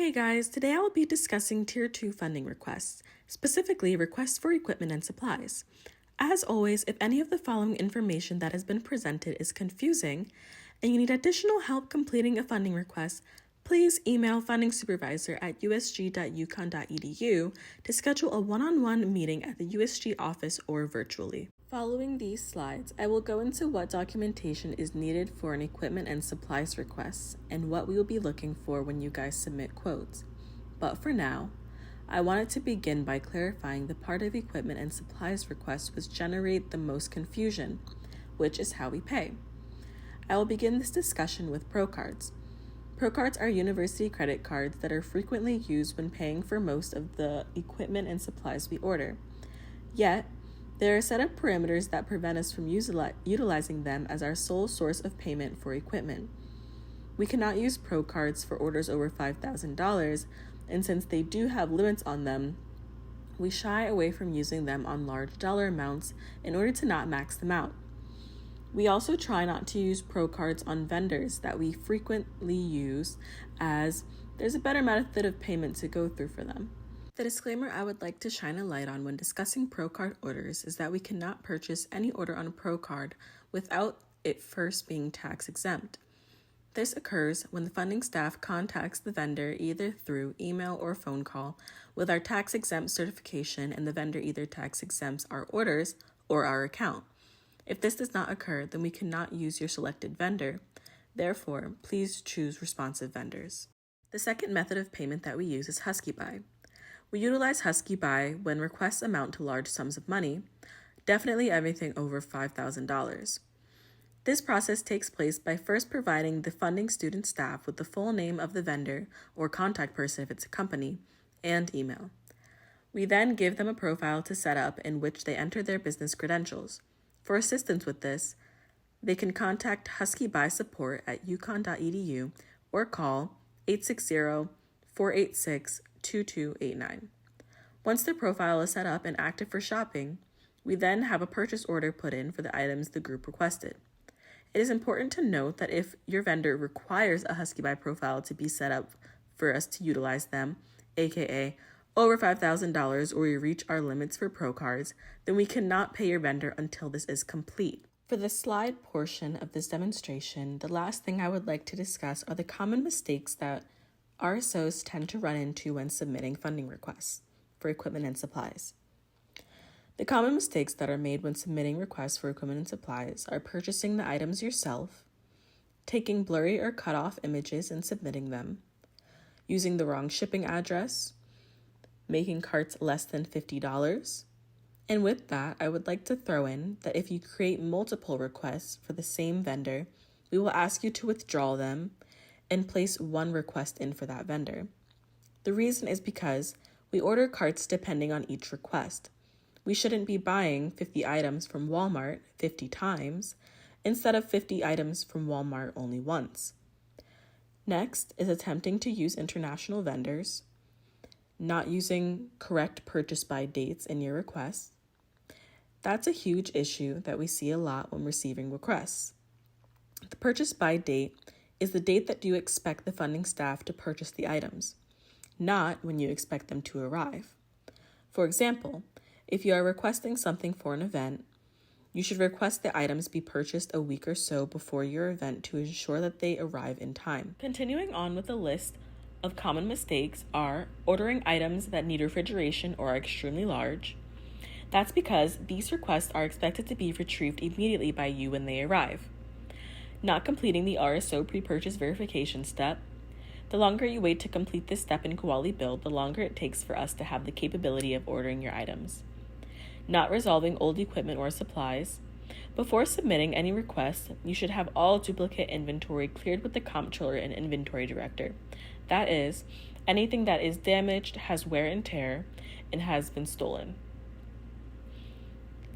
Hey guys, today I will be discussing Tier 2 funding requests, specifically requests for equipment and supplies. As always, if any of the following information that has been presented is confusing and you need additional help completing a funding request, please email funding supervisor at usg.uconn.edu to schedule a one-on-one meeting at the USG office or virtually. Following these slides, I will go into what documentation is needed for an equipment and supplies request and what we will be looking for when you guys submit quotes. But for now, I wanted to begin by clarifying the part of equipment and supplies request which generate the most confusion, which is how we pay. I will begin this discussion with Pro Cards. Pro Cards are university credit cards that are frequently used when paying for most of the equipment and supplies we order. Yet, there are a set of parameters that prevent us from utilizing them as our sole source of payment for equipment. We cannot use Pro Cards for orders over $5,000, and since they do have limits on them, we shy away from using them on large dollar amounts in order to not max them out. We also try not to use Pro Cards on vendors that we frequently use, as there's a better method of payment to go through for them. The disclaimer I would like to shine a light on when discussing Pro Card orders is that we cannot purchase any order on a Pro Card without it first being tax exempt. This occurs when the funding staff contacts the vendor either through email or phone call with our tax exempt certification, and the vendor either tax exempts our orders or our account. If this does not occur, then we cannot use your selected vendor. Therefore, please choose responsive vendors. The second method of payment that we use is Husky Buy. We utilize Husky Buy when requests amount to large sums of money, definitely everything over $5,000. This process takes place by first providing the funding student staff with the full name of the vendor or contact person if it's a company, and email. We then give them a profile to set up in which they enter their business credentials. For assistance with this, they can contact Husky Buy support at uconn.edu or call 860-486-2289. Once the profile is set up and active for shopping, we then have a purchase order put in for the items the group requested. It is important to note that if your vendor requires a Husky Buy profile to be set up for us to utilize them, aka over $5,000, or we reach our limits for Pro Cards, then we cannot pay your vendor until this is complete. For the slide portion of this demonstration, the last thing I would like to discuss are the common mistakes that RSOs tend to run into when submitting funding requests for equipment and supplies. The common mistakes that are made when submitting requests for equipment and supplies are purchasing the items yourself, taking blurry or cut off images and submitting them, using the wrong shipping address, making carts less than $50. And with that, I would like to throw in that if you create multiple requests for the same vendor, we will ask you to withdraw them and place one request in for that vendor. The reason is because we order carts depending on each request. We shouldn't be buying 50 items from Walmart 50 times instead of 50 items from Walmart only once. Next is attempting to use international vendors, not using correct purchase by dates in your requests. That's a huge issue that we see a lot when receiving requests. The purchase by date is the date that you expect the funding staff to purchase the items, not when you expect them to arrive. For example, if you are requesting something for an event, you should request the items be purchased a week or so before your event to ensure that they arrive in time. Continuing on with the list of common mistakes are ordering items that need refrigeration or are extremely large. That's because these requests are expected to be retrieved immediately by you when they arrive. Not completing the RSO pre-purchase verification step. The longer you wait to complete this step in Quality Build, the longer it takes for us to have the capability of ordering your items. Not resolving old equipment or supplies. Before submitting any requests, you should have all duplicate inventory cleared with the comptroller and inventory director. That is, anything that is damaged, has wear and tear, and has been stolen.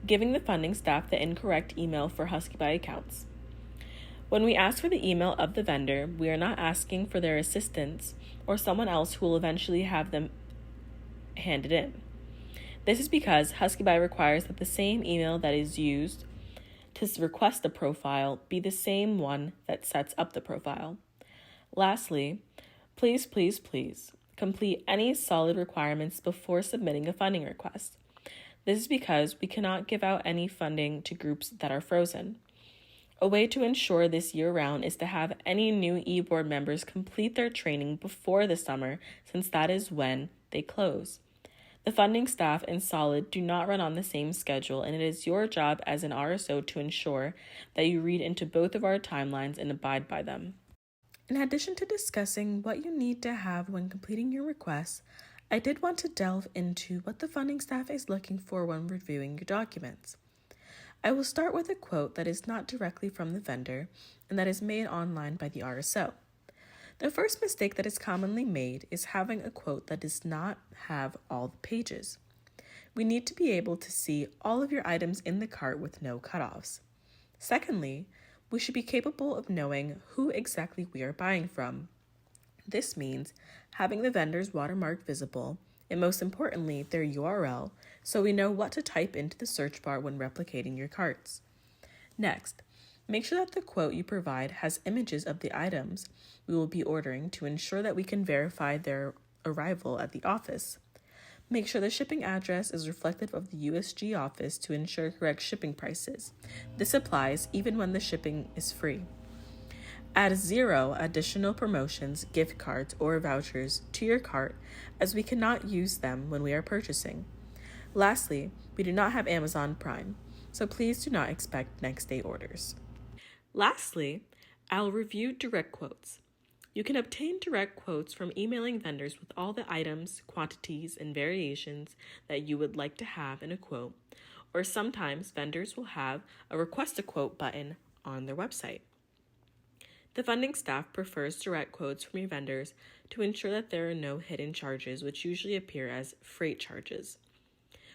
Giving the funding staff the incorrect email for Husky Buy accounts. When we ask for the email of the vendor, we are not asking for their assistants or someone else who will eventually have them handed in. This is because Husky Buy requires that the same email that is used to request a profile be the same one that sets up the profile. Lastly, Please, please, please complete any solid requirements before submitting a funding request. This is because we cannot give out any funding to groups that are frozen. A way to ensure this year-round is to have any new e-board members complete their training before the summer, since that is when they close. The funding staff and Solid do not run on the same schedule, and it is your job as an RSO to ensure that you read into both of our timelines and abide by them. In addition to discussing what you need to have when completing your request, I did want to delve into what the funding staff is looking for when reviewing your documents. I will start with a quote that is not directly from the vendor and that is made online by the RSO. The first mistake that is commonly made is having a quote that does not have all the pages. We need to be able to see all of your items in the cart with no cutoffs. Secondly, we should be capable of knowing who exactly we are buying from. This means having the vendor's watermark visible, and most importantly, their URL, so we know what to type into the search bar when replicating your carts. Next, make sure that the quote you provide has images of the items we will be ordering to ensure that we can verify their arrival at the office. Make sure the shipping address is reflective of the USG office to ensure correct shipping prices. This applies even when the shipping is free. Add 0 additional promotions, gift cards, or vouchers to your cart, as we cannot use them when we are purchasing. Lastly, we do not have Amazon Prime, so please do not expect next day orders. Lastly, I'll review direct quotes. You can obtain direct quotes from emailing vendors with all the items, quantities, and variations that you would like to have in a quote, or sometimes vendors will have a request a quote button on their website. The funding staff prefers direct quotes from your vendors to ensure that there are no hidden charges, which usually appear as freight charges.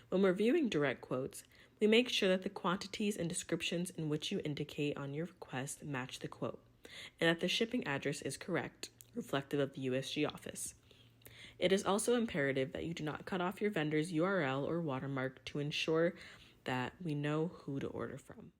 When reviewing direct quotes, we make sure that the quantities and descriptions in which you indicate on your request match the quote, and that the shipping address is correct, reflective of the USG office. It is also imperative that you do not cut off your vendor's URL or watermark to ensure that we know who to order from.